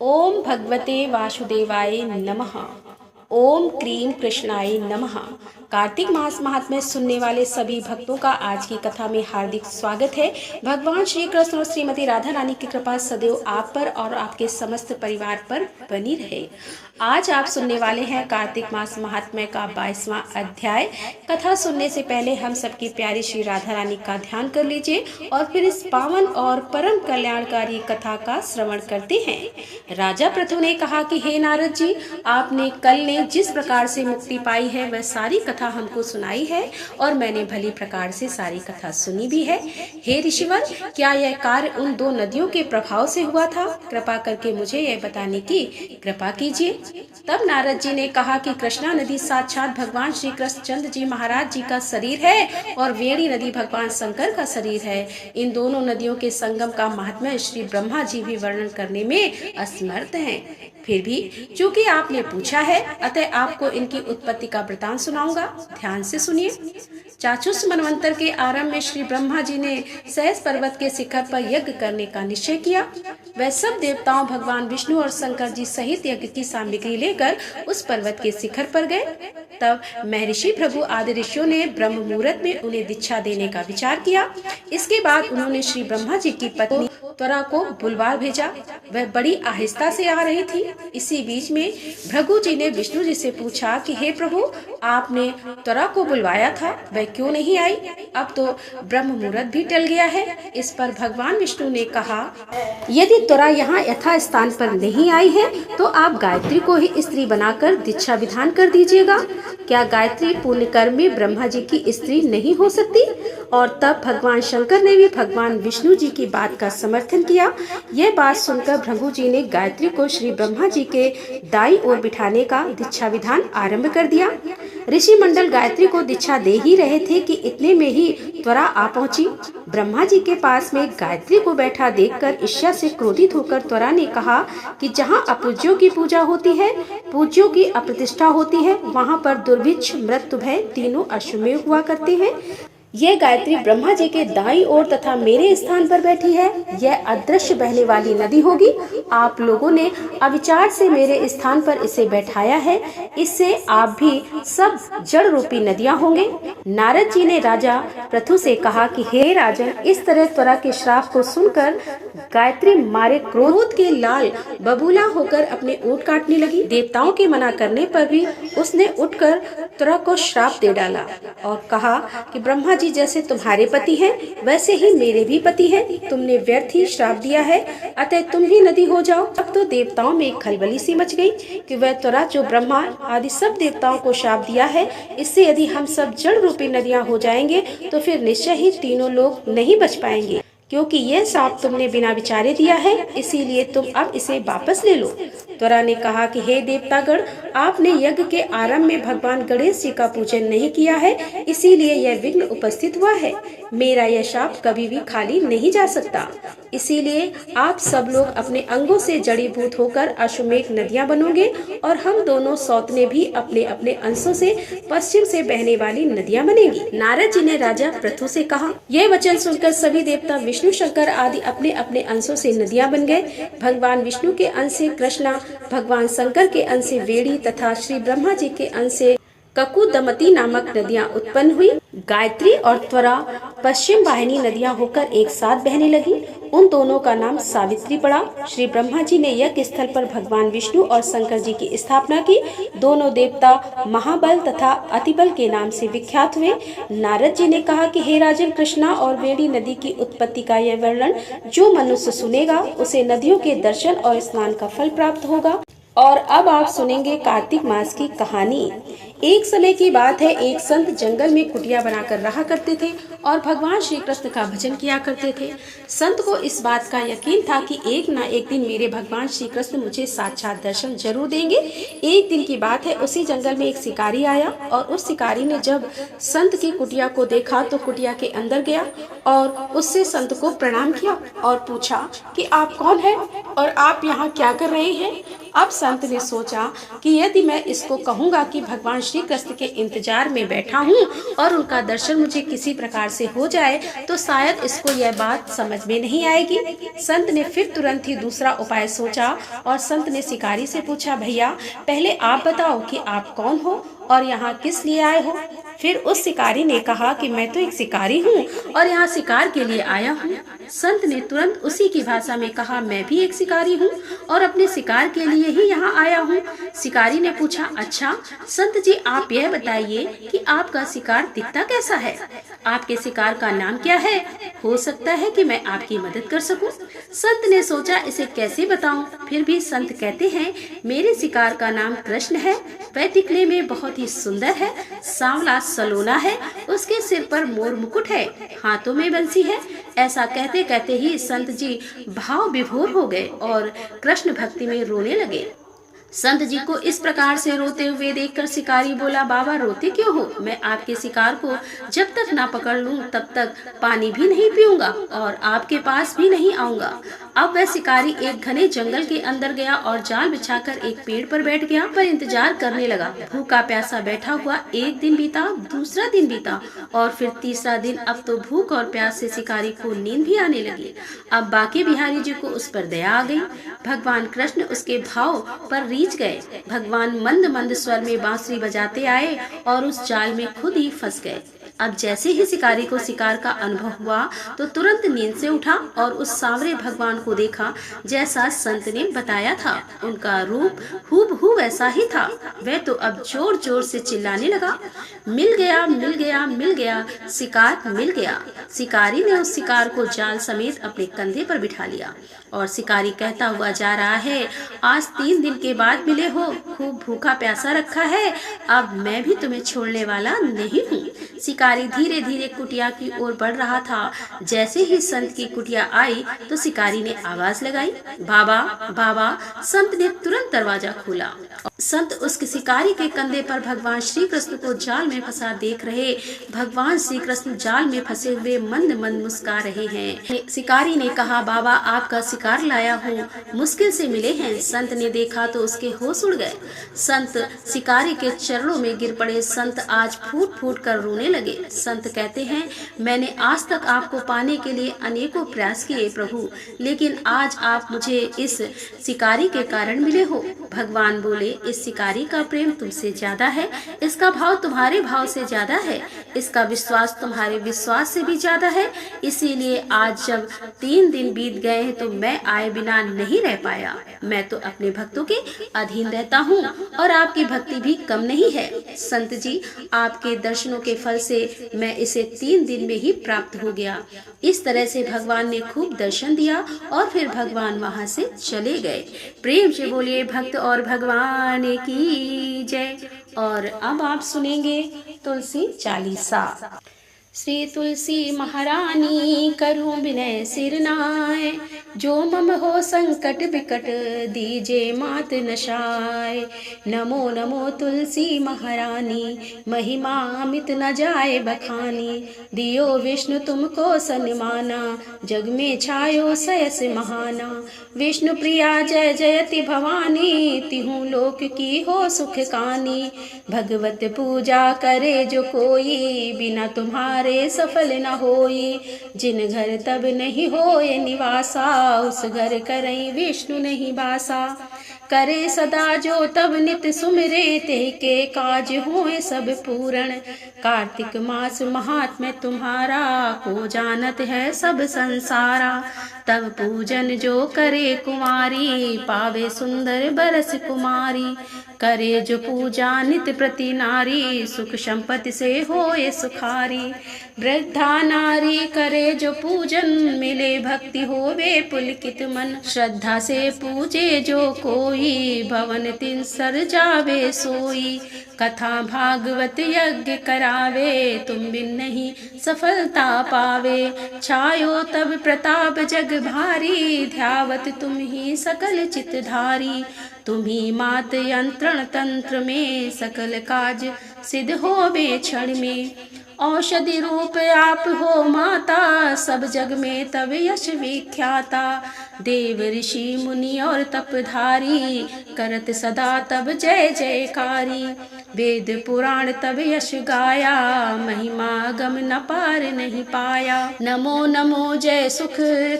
ओम भगवते वासुदेवाय नमः। ओम क्रीम कृष्णाय नमः। कार्तिक मास महात्म्य सुनने वाले सभी भक्तों का आज की कथा में हार्दिक स्वागत है। भगवान श्री कृष्ण और श्रीमती राधा रानी की कृपा सदैव आप पर और आपके समस्त परिवार पर बनी रहे। आज आप सुनने वाले हैं कार्तिक मास महात्म्य का 22वां अध्याय। कथा सुनने से पहले हम सबकी प्यारी श्री राधा रानी का ध्यान कर लीजिए और फिर इस पावन और परम कल्याणकारी कथा का श्रवण करते हैं। राजा पृथु ने कहा कि हे नारद जी, आपने कल ने जिस प्रकार से मुक्ति पाई है वह सारी कथा हमको सुनाई है और मैंने भली प्रकार से सारी कथा सुनी भी है। हे ऋषिवर, क्या यह कार्य उन दो नदियों के प्रभाव से हुआ था? कृपा करके मुझे यह बताने की कृपा कीजिए। तब नारद जी ने कहा कि कृष्णा नदी साक्षात भगवान श्री कृष्ण चंद्र जी महाराज जी का शरीर है और वेणी नदी भगवान शंकर का शरीर है। इन दोनों नदियों के संगम का महात्म्य श्री ब्रह्मा जी भी वर्णन करने में असमर्थ हैं। फिर भी चूंकि आपने पूछा है, अतः आपको इनकी उत्पत्ति का वृतांत सुनाऊंगा। ध्यान से सुनिए। चाचुष मनवंतर के आरंभ में श्री ब्रह्मा जी ने सहस पर्वत के शिखर पर यज्ञ करने का निश्चय किया। वह सब देवताओं भगवान विष्णु और शंकर जी सहित यज्ञ की सामग्री लेकर उस पर्वत के शिखर पर गए। तब महर्षि भृगु आदि ऋषियों ने ब्रह्म मुहूर्त में उन्हें दीक्षा देने का विचार किया। इसके बाद उन्होंने श्री ब्रह्मा जी की पत्नी त्वरा को बुलवा भेजा। वह बड़ी आहिस्ता से आ रही थी। इसी बीच में भृगु जी ने विष्णु जी से पूछा कि हे प्रभु, आपने त्वरा को बुलवाया था, वह क्यों नहीं आई? अब तो ब्रह्म मुहूर्त भी टल गया है। इस पर भगवान विष्णु ने कहा, यदि त्वरा यहाँ यथा स्थान पर नहीं आई है तो आप गायत्री को ही स्त्री बनाकर दीक्षा विधान कर दीजिएगा। क्या गायत्री पुण्य कर्म में ब्रह्मा जी की स्त्री नहीं हो सकती? और तब भगवान शंकर ने भी भगवान विष्णु जी की बात का समर्थन किया। यह बात सुनकर भृगु जी ने गायत्री को श्री ब्रह्मा जी के दाईं ओर बिठाने का दीक्षा विधान आरंभ कर दिया। ऋषि मंडल गायत्री को दीक्षा दे ही रहे थे कि इतने में ही त्वरा आ पहुंची। ब्रह्मा जी के पास में गायत्री को बैठा देखकर ईर्ष्या से क्रोधित होकर त्वरा ने कहा कि जहाँ अपूज्यों की पूजा होती है, पूज्यों की अप्रतिष्ठा होती है, वहाँ पर दुर्भिक्ष, मृत्यु, भय तीनों अश्वमेध हुआ करते हैं। यह गायत्री ब्रह्मा जी के दाईं ओर तथा मेरे स्थान पर बैठी है। यह अदृश्य बहने वाली नदी होगी। आप लोगों ने अविचार से मेरे स्थान पर इसे बैठाया है। इससे आप भी सब जड़ रूपी नदियां होंगे। नारद जी ने राजा पृथु से कहा कि हे राजन, इस तरह त्वरा के श्राप को सुनकर गायत्री मारे क्रोध के लाल बबूला होकर अपने ऊँट काटने लगी। देवताओं के मना करने पर भी उसने उठकर त्वरा को श्राप दे डाला और कहा कि ब्रह्मा जी जैसे तुम्हारे पति हैं, वैसे ही मेरे भी पति हैं। तुमने व्यर्थ ही श्राप दिया है, अतः तुम भी नदी हो जाओ। अब तो देवताओं में खलबली सी मच गई कि वह त्वरा जो ब्रह्मा आदि सब देवताओं को श्राप दिया है, इससे यदि हम सब जड़ रूपी नदियां हो जाएंगे तो फिर निश्चय ही तीनों लोग नहीं बच पाएंगे। क्योंकि यह शाप तुमने बिना विचारे दिया है, इसीलिए तुम अब इसे वापस ले लो। त्वरा ने कहा कि हे देवतागण, आपने यज्ञ के आरंभ में भगवान गणेश जी का पूजन नहीं किया है, इसीलिए यह विघ्न उपस्थित हुआ है। मेरा यह शाप कभी भी खाली नहीं जा सकता। इसीलिए आप सब लोग अपने अंगों से जड़ीभूत होकर अश्वमेध नदियां बनोगे और हम दोनों सौतने भी अपने अपने अंशों से पश्चिम से बहने वाली नदियां बनेगी। नारद जी ने राजा पृथु से कहा। यह वचन सुनकर सभी देवता विष्णु शंकर आदि अपने अपने अंशों से नदियां बन गए। भगवान विष्णु के अंश से कृष्णा, भगवान शंकर के अंश से वेणी तथा श्री ब्रह्मा जी के अंश से ककुदमती नामक नदियां उत्पन्न हुई। गायत्री और त्वरा पश्चिम वाहिनी नदियां होकर एक साथ बहने लगी। उन दोनों का नाम सावित्री पड़ा। श्री ब्रह्मा जी ने यज्ञ स्थल पर भगवान विष्णु और शंकर जी की स्थापना की। दोनों देवता महाबल तथा अतिबल के नाम से विख्यात हुए। नारद जी ने कहा कि हे राजन, कृष्णा और वेणी नदी की उत्पत्ति का यह वर्णन जो मनुष्य सुनेगा उसे नदियों के दर्शन और स्नान का फल प्राप्त होगा। और अब आप सुनेंगे कार्तिक मास की कहानी। एक समय की बात है, एक संत जंगल में कुटिया बनाकर रहा करते थे और भगवान श्री कृष्ण का भजन किया करते थे। संत को इस बात का यकीन था कि एक न एक दिन मेरे भगवान श्री कृष्ण मुझे साक्षात दर्शन जरूर देंगे। एक दिन की बात है, उसी जंगल में एक शिकारी आया और उस शिकारी ने जब संत की कुटिया को देखा तो कुटिया के अंदर गया और उससे संत को प्रणाम किया और पूछा कि आप कौन हैं और आप यहाँ क्या कर रहे हैं? अब संत ने सोचा कि यदि मैं इसको कहूँगा कि भगवान श्री कृष्ण के इंतजार में बैठा हूँ और उनका दर्शन मुझे किसी प्रकार से हो जाए तो शायद इसको यह बात समझ में नहीं आएगी। संत ने फिर तुरंत ही दूसरा उपाय सोचा और संत ने शिकारी से पूछा, भैया पहले आप बताओ कि आप कौन हो और यहाँ किस लिए आए हो। फिर उस शिकारी ने कहा कि मैं तो एक शिकारी हूँ और यहाँ शिकार के लिए आया हूँ। संत ने तुरंत उसी की भाषा में कहा, मैं भी एक शिकारी हूँ और अपने शिकार के लिए ही यहाँ आया हूँ। शिकारी ने पूछा, अच्छा संत जी आप यह बताइए कि आपका शिकार दिखता कैसा है, आपके शिकार का नाम क्या है, हो सकता है कि मैं आपकी मदद कर सकूं। संत ने सोचा इसे कैसे बताऊं, फिर भी संत कहते हैं, मेरे शिकार का नाम कृष्ण है, वह दिखने में बहुत ही सुंदर है, सांवला सलोना है, उसके सिर पर मोर मुकुट है, हाथों में बंसी है। ऐसा कहते कहते ही संत जी भाव विभोर हो गए और कृष्ण भक्ति में रोने लगे। संत जी को इस प्रकार से रोते हुए देखकर शिकारी बोला, बाबा रोते क्यों हो, मैं आपके शिकार को जब तक ना पकड़ लूं तब तक पानी भी नहीं पीऊंगा और आपके पास भी नहीं आऊंगा। अब वह शिकारी एक घने जंगल के अंदर गया और जाल बिछाकर एक पेड़ पर बैठ गया पर इंतजार करने लगा। भूखा प्यासा बैठा हुआ एक दिन बीता, दूसरा दिन बीता और फिर तीसरा दिन। अब तो भूख और प्यास से शिकारी को नींद भी आने लगी। अब बांके बिहारी जी को उस पर दया आ गई। भगवान कृष्ण उसके भाव पर रीझ गए। भगवान मंद मंद स्वर में बांसुरी बजाते आए और उस जाल में खुद ही फंस गए। अब जैसे ही शिकारी को शिकार का अनुभव हुआ तो तुरंत नींद से उठा और उस सांवरे भगवान को देखा जैसा संत ने बताया था। उनका रूप हूबहू वैसा ही था। वह तो अब जोर जोर से चिल्लाने लगा, मिल गया मिल गया मिल गया, शिकार मिल गया। शिकारी ने उस शिकार को जाल समेत अपने कंधे पर बिठा लिया और शिकारी कहता हुआ जा रहा है, आज 3 दिन के बाद मिले हो, खूब भूखा प्यासा रखा है, अब मैं भी तुम्हें छोड़ने वाला नहीं हूँ। शिकारी धीरे धीरे कुटिया की ओर बढ़ रहा था। जैसे ही संत की कुटिया आई तो शिकारी ने आवाज लगाई, बाबा बाबा। संत ने तुरंत दरवाजा खोला। संत उस शिकारी के कंधे पर भगवान श्री कृष्ण को जाल में फंसा देख रहे। भगवान श्री कृष्ण जाल में फंसे हुए मंद मंद मुस्कुरा रहे हैं। शिकारी ने कहा, बाबा आपका शिकार लाया हूँ, मुश्किल से मिले हैं। संत ने देखा तो उसके होश उड़ गए। संत शिकारी के चरणों में गिर पड़े। संत आज फूट फूट कर रोने लगे। संत कहते हैं, मैंने आज तक आपको पाने के लिए अनेकों प्रयास किए प्रभु, लेकिन आज आप मुझे इस शिकारी के कारण मिले हो। भगवान बोले, इस शिकारी का प्रेम तुमसे ज्यादा है, इसका भाव तुम्हारे भाव से ज्यादा है, इसका विश्वास तुम्हारे विश्वास से भी ज्यादा है। इसीलिए आज जब 3 दिन बीत गए हैं तो मैं आए बिना नहीं रह पाया। मैं तो अपने भक्तों के अधीन रहता हूँ और आपकी भक्ति भी कम नहीं है। संत जी आपके दर्शनों के फल से मैं इसे 3 दिन में ही प्राप्त हो गया। इस तरह से भगवान ने खूब दर्शन दिया और फिर भगवान वहाँ से चले गए। प्रेम से बोलिए भक्त और भगवान की जय। और अब आप सुनेंगे तुलसी चालीसा। श्री तुलसी महारानी करूं विनय सिर नाय, जो मम हो संकट विकट दीजे मात नशाय। नमो नमो तुलसी महारानी, महिमा अमित न जाए बखानी। दियो विष्णु तुमको सन्माना, जग में छायो सयस महाना। विष्णु प्रिया जय जयति भवानी, तिहु लोक की हो सुख कानी। भगवत पूजा करे जो कोई, बिना तुम्हारे सफल न होई। जिन घर तब नहीं होए निवासा, उस घर करई विष्णु नहीं बासा। करे सदा जो तब नित सुमिरे, ते के काज होए सब पूरण। कार्तिक मास महात्म्य तुम्हारा, को जानत है सब संसारा। तब पूजन जो करे कुमारी, पावे सुंदर बरस कुमारी। करे जो पूजा नित प्रति नारी, सुख संपत्ति से होए सुखारी। वृद्धा नारी करे जो पूजन, मिले भक्ति होवे पुलकित मन। श्रद्धा से पूजे जो कोई, भवन तिन सर जावे सोई। कथा भागवत यज्ञ करावे, तुम बिन नहीं सफलता पावे। छायो तब प्रताप जग भारी, ध्यावत तुम ही सकल चितधारी। तुम ही मात यंत्रण तंत्र में, सकल काज सिद्ध होवे क्षण में। औषधि रूप आप हो माता, सब जग में तब यश विख्याता। देव ऋषि मुनि और तपधारी, करत सदा तब जय जयकारी। वेद पुराण तब यश गाया, महिमा गम न पार नहीं पाया। नमो नमो जय सुख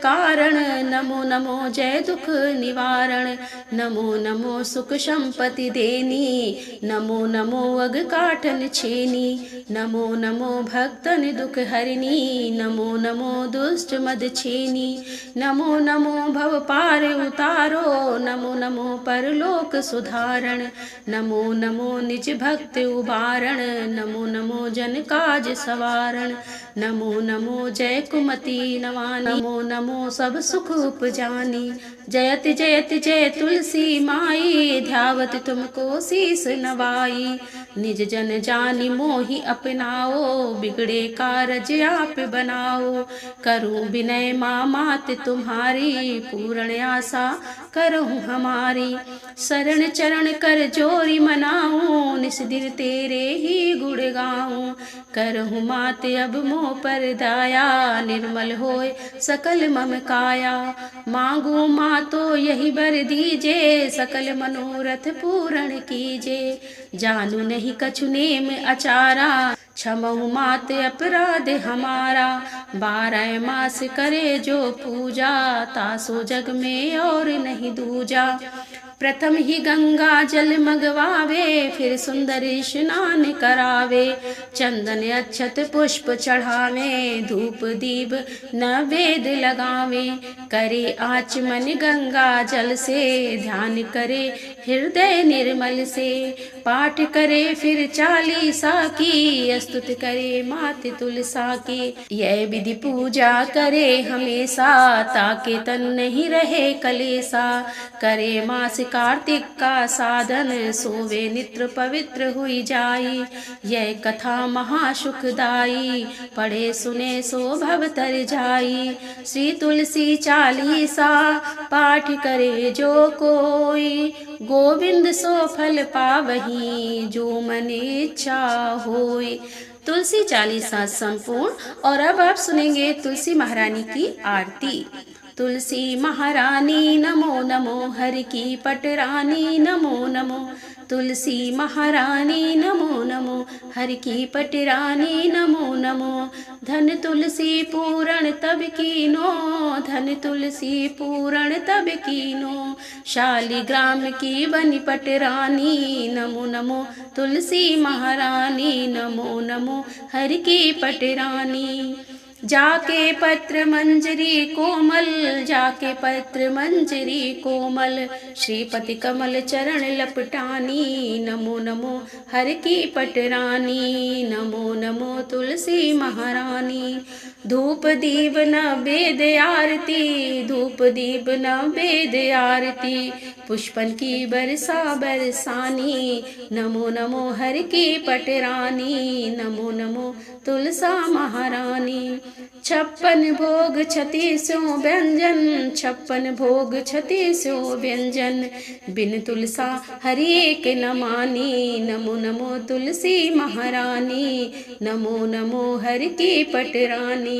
कारण, नमो नमो जय दुख निवारण। नमो नमो सुख संपत्ति देनी, नमो नमो अग काठन छेनी। नमो नमो भक्तन दुख हरिनी, नमो नमो दुष्ट मद छेनी। नमो नमो भव पार उतारो, नमो नमो परलोक सुधारण। नमो नमो निज भक्त उबारण, नमो नमो जन काज सवारण। नमो नमो जय कुमति नवानी, नमो नमो सब सुख उपजानी। जयति जयति जय तुलसी माई, ध्यावत तुमको शीस नवाई। निज जन जानि मोहि अपनाओ, बिगड़े कारज आप बनाओ। करूं विनय मात तुम्हारी, पूर्ण आशा करहूं हमारी। शरण चरण कर जोरी मनाऊं, निस दिन तेरे ही गुण गाऊं। करहूं मात अब मोह पर दाया, निर्मल होए सकल मम काया। मांगू मातो यही बर दीजे, सकल मनोरथ पूर्ण कीजे। जानू नहीं कछु नेम अचारा, क्षमहु मात अपराध हमारा। 12 मास करे जो पूजा, तासो जग में और नहीं दूजा। प्रथम ही गंगा जल मगवावे, फिर सुंदर स्नान करावे। चंदन अक्षत पुष्प चढ़ावे, धूप दीप नैवेद्य लगावे। करे आचमन गंगा जल से, ध्यान करे हृदय निर्मल से। पाठ करे फिर चालीसा की, स्तुति करे मात तुलसा की। यह विधि पूजा करे हमेशा, ताके तन नहीं रहे कलेसा। करे मास कार्तिक का साधन, सोवे नित्र पवित्र हुई जाई। यह कथा महासुखदाई, पढ़े सुने सो भव तर जाई। श्री तुलसी चालीसा पाठ करे जो कोई, गोविंद सो फल पावही जो मन इच्छा होई। तुलसी चालीसा संपूर्ण। और अब आप सुनेंगे तुलसी महारानी की आरती। तुलसी महारानी नमो नमो, हरि की पटरानी नमो नमो। तुलसी महारानी नमो नमो, हरि की पटरानी नमो नमो। धन तुलसी पूरण तब कीनो, धन तुलसी पूरण तब कीनो। शालिग्राम की बनी पटरानी, नमो नमो तुलसी महारानी नमो नमो, हरि की पटरानी। जाके पत्र मंजरी कोमल, जाके पत्र मंजरी कोमल। श्रीपति कमल चरण लपटानी, नमो नमो हर की पटरानी। नमो नमो तुलसी महारानी। धूप दीप नैवेद्य आरती, धूप दीप नैवेद्य आरती। पुष्पन की बरसा बरसानी, नमो नमो हर की पटरानी। नमो नमो तुलसा महारानी। 56 भोग 36 व्यंजन, 56 भोग 36 व्यंजन। बिन तुलसा हरि एक न मानी, नमो नमो तुलसी महारानी। नमो नमो हरि की पटरानी।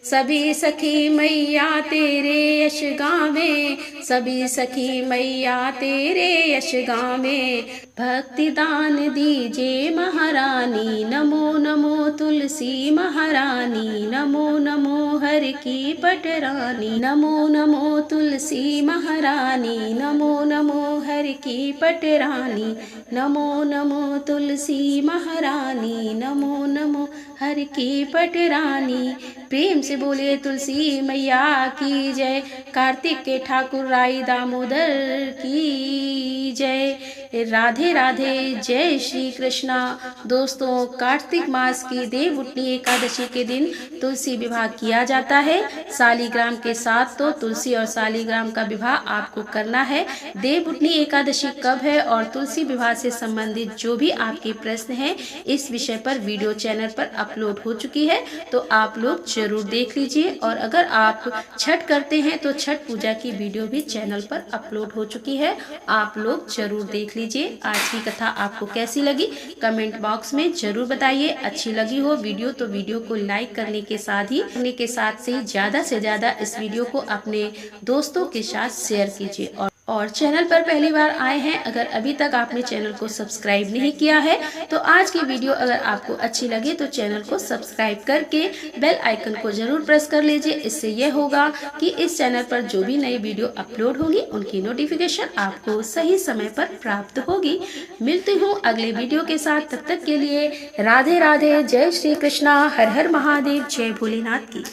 सभी सखी मैया तेरे यश गावे, सभी सखी मैया तेरे यश गावे। भक्ति दान दीजे महारानी, नमो नमो तुलसी महारानी। नमो नमो हर की पटरानी। नमो नमो तुलसी महारानी। नमो नमो हर की पटरानी। नमो नमो तुलसी महारानी। नमो नमो हर की पटरानी। प्रेम से बोले तुलसी मैया की जय। कार्तिक के ठाकुर राई दामोदर की जय। राधे राधे, जय श्री कृष्णा। दोस्तों, कार्तिक मास की देवउठनी एकादशी के दिन तुलसी विवाह किया जाता है। शालिग्राम के साथ तो तुलसी और शालिग्राम का विवाह आपको करना है। देवउठनी एकादशी कब है और तुलसी विवाह से संबंधित जो भी आपके प्रश्न हैं, इस विषय पर वीडियो चैनल पर अपलोड हो चुकी है, तो आप लोग जरूर देख लीजिए। और अगर आप छठ करते हैं तो छठ पूजा की वीडियो भी चैनल पर अपलोड हो चुकी है, आप लोग जरूर देख लीजिए। लीजिए। आज की कथा आपको कैसी लगी कमेंट बॉक्स में जरूर बताइए। अच्छी लगी हो वीडियो तो वीडियो को लाइक करने के साथ ही ज़्यादा से ज़्यादा इस वीडियो को अपने दोस्तों के साथ शेयर कीजिए। और चैनल पर पहली बार आए हैं, अगर अभी तक आपने चैनल को सब्सक्राइब नहीं किया है तो आज की वीडियो अगर आपको अच्छी लगे तो चैनल को सब्सक्राइब करके बेल आइकन को जरूर प्रेस कर लीजिए। इससे यह होगा कि इस चैनल पर जो भी नई वीडियो अपलोड होंगी उनकी नोटिफिकेशन आपको सही समय पर प्राप्त होगी। मिलती हूँ अगले वीडियो के साथ, तब तक के लिए राधे राधे। जय श्री कृष्णा, हर हर महादेव, जय भोलेनाथ की।